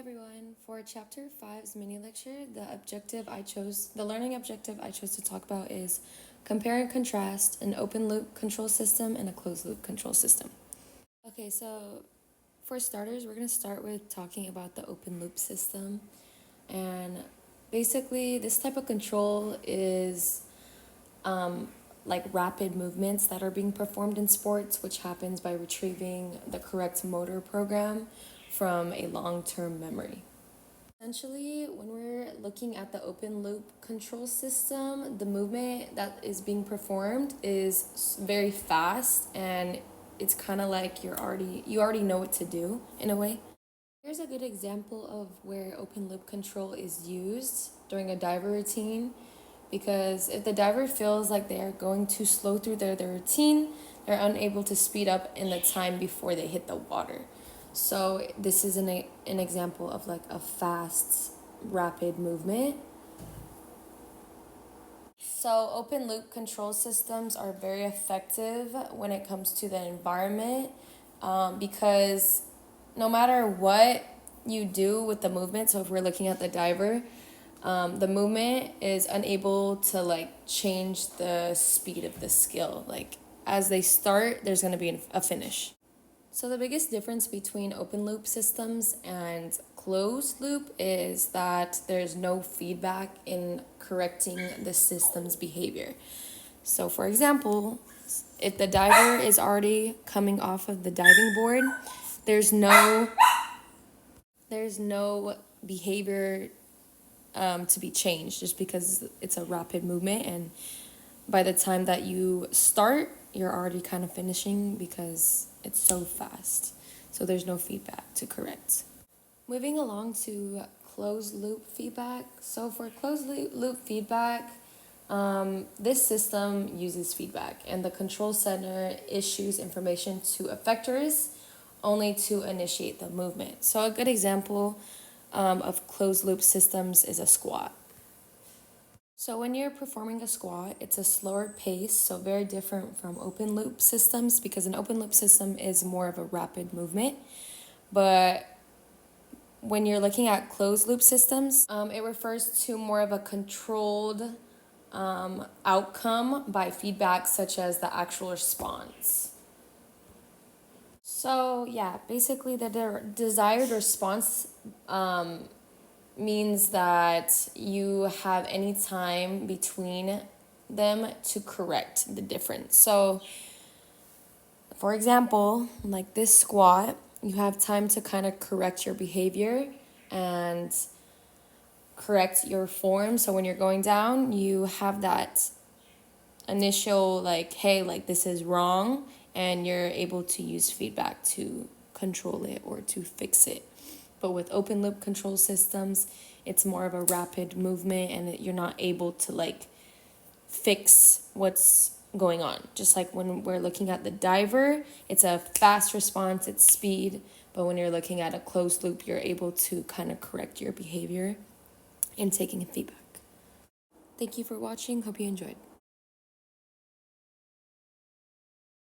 everyone. For chapter 5's mini lecture, the learning objective I chose to talk about is compare and contrast an open loop control system and a closed loop control system. Okay, so for starters, we're going to start with talking about the open loop system. And basically, this type of control is like rapid movements that are being performed in sports, which happens by retrieving the correct motor program from a long-term memory. Essentially, when we're looking at the open loop control system, the movement that is being performed is very fast, and it's kind of like you already know what to do in a way. Here's a good example of where open loop control is used during a diver routine, because if the diver feels like they are going too slow through their routine, they're unable to speed up in the time before they hit the water. So this is an example of like a fast, rapid movement. So open loop control systems are very effective when it comes to the environment, because no matter what you do with the movement, so if we're looking at the diver, the movement is unable to like change the speed of the skill. Like as they start, there's going to be a finish. So the biggest difference between open loop systems and closed loop is that there's no feedback in correcting the system's behavior. So for example, if the diver is already coming off of the diving board, there's no behavior to be changed, just because it's a rapid movement, and by the time that you start, you're already kind of finishing because it's so fast. So there's no feedback to correct. Moving along to closed loop feedback. So for closed loop feedback, this system uses feedback, and the control center issues information to effectors only to initiate the movement. So a good example of closed loop systems is a squat. So when you're performing a squat, it's a slower pace, so very different from open loop systems, because an open loop system is more of a rapid movement. But when you're looking at closed loop systems, it refers to more of a controlled outcome by feedback, such as the actual response. So yeah, basically the desired response means that you have any time between them to correct the difference. So for example, like this squat, you have time to kind of correct your behavior and correct your form. So when you're going down, you have that initial like, hey, like this is wrong, and you're able to use feedback to control it or to fix it. But with open loop control systems, it's more of a rapid movement, and you're not able to like fix what's going on. Just like when we're looking at the diver, it's a fast response, it's speed. But when you're looking at a closed loop, you're able to kind of correct your behavior and taking feedback. Thank you for watching. Hope you enjoyed.